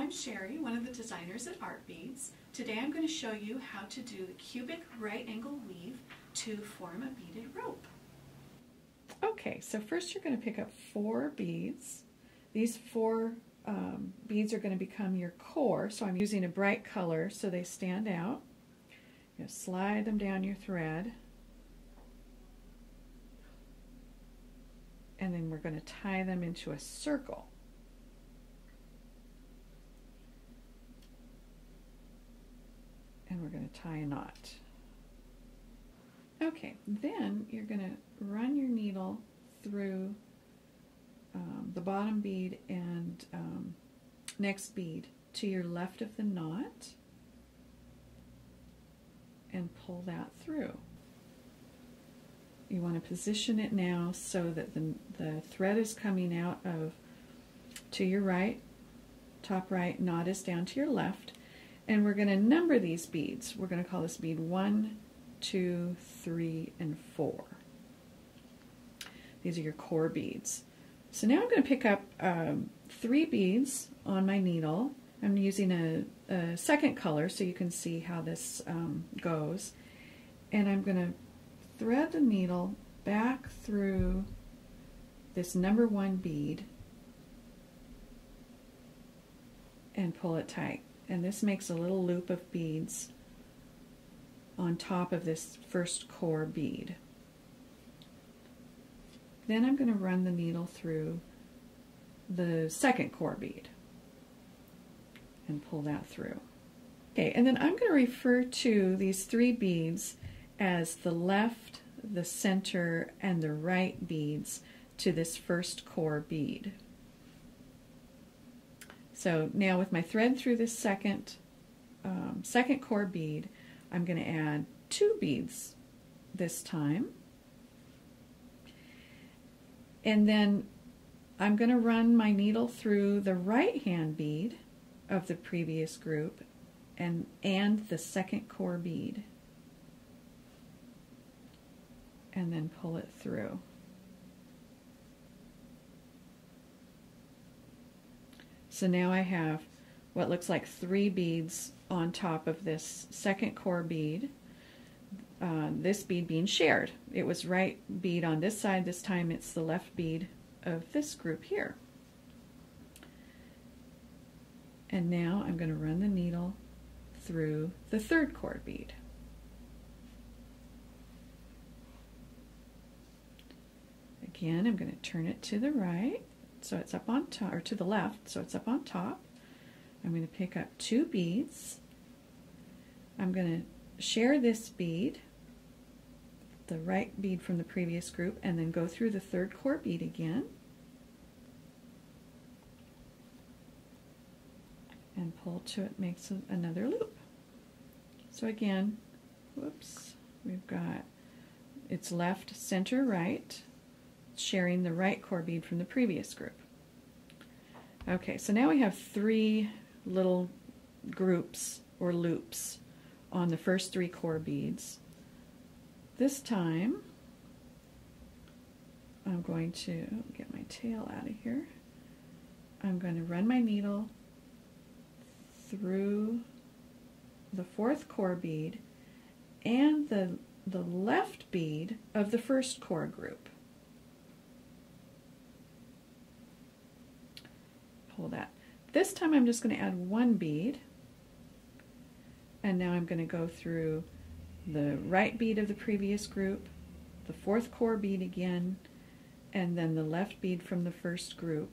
I'm Cheri, one of the designers at Artbeads. Today I'm going to show you how to do the cubic right angle weave to form a beaded rope. Okay, so first you're going to pick up 4 beads. These 4 beads are going to become your core, so I'm using a bright color so they stand out. You slide them down your thread, and then we're going to tie them into a circle. And we're going to tie a knot. Okay, then you're going to run your needle through the bottom bead and next bead to your left of the knot and pull that through. You want to position it now so that the thread is coming out of to your right, top right, knot is down to your left. And we're going to number these beads. We're going to call this bead 1, 2, 3, and 4. These are your core beads. So now I'm going to pick up 3 beads on my needle. I'm using a second color so you can see how this goes. And I'm going to thread the needle back through this number 1 bead and pull it tight. And this makes a little loop of beads on top of this first core bead. Then I'm going to run the needle through the second core bead and pull that through. Okay, and then I'm going to refer to these 3 beads as the left, the center, and the right beads to this first core bead. So now with my thread through this second core bead, I'm going to add 2 beads this time. And then I'm going to run my needle through the right hand bead of the previous group and the second core bead. And then pull it through. So now I have what looks like 3 beads on top of this second core bead, this bead being shared. It was right bead on this side, this time it's the left bead of this group here. And now I'm going to run the needle through the third core bead. Again, I'm going to turn it to the right. So it's up on top, or to the left, so it's up on top. I'm going to pick up 2 beads. I'm going to share this bead, the right bead from the previous group, and then go through the third core bead again. And pull to it makes another loop. So again, whoops, we've got it's left, center, right, sharing the right core bead from the previous group. Okay, so now we have 3 little groups or loops on the first 3 core beads. This time I'm going to get my tail out of here. I'm going to run my needle through the 4th core bead and the left bead of the first core group. Pull that. This time I'm just going to add 1 bead, and now I'm going to go through the right bead of the previous group, the 4th core bead again, and then the left bead from the first group.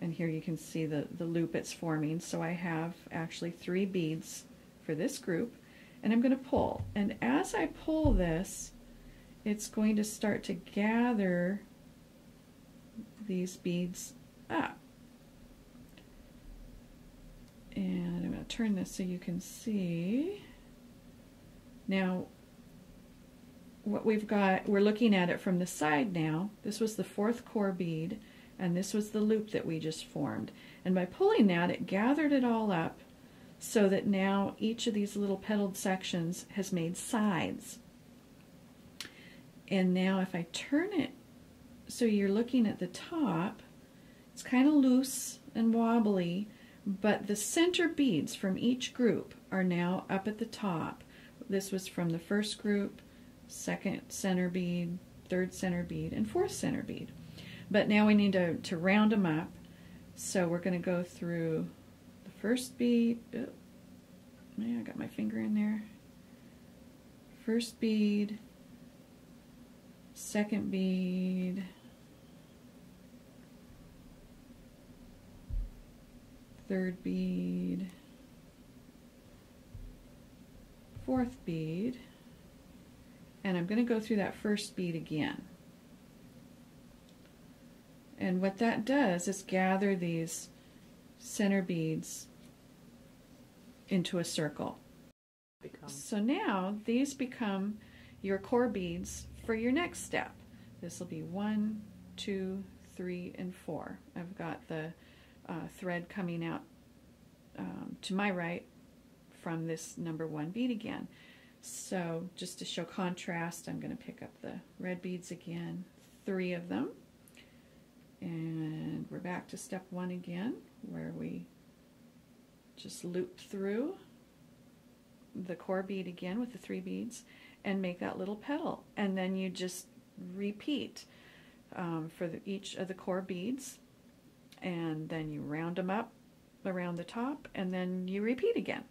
And here you can see the loop it's forming. So I have actually 3 beads for this group, and I'm going to pull. And as I pull this, it's going to start to gather these beads up. And I'm going to turn this so you can see. Now, what we've got, we're looking at it from the side now. This was the 4th core bead, and this was the loop that we just formed. And by pulling that, it gathered it all up so that now each of these little petaled sections has made sides. And now if I turn it so you're looking at the top, It's kind of loose and wobbly, but the center beads from each group are now up at the top. This was from the first group, second center bead, third center bead, and fourth center bead. But now we need to round them up. So we're going to go through the first bead. Oh, yeah, I got my finger in there. First bead, second bead, third bead, fourth bead, and I'm going to go through that first bead again. And what that does is gather these center beads into a circle. So now these become your core beads for your next step. This will be 1, 2, 3, and 4. I've got the thread coming out to my right from this number 1 bead again. So just to show contrast, I'm going to pick up the red beads again, 3 of them. And we're back to step 1 again, where we just loop through the core bead again with the 3 beads and make that little petal. And then you just repeat for each of the core beads, and then you round them up around the top, and then you repeat again.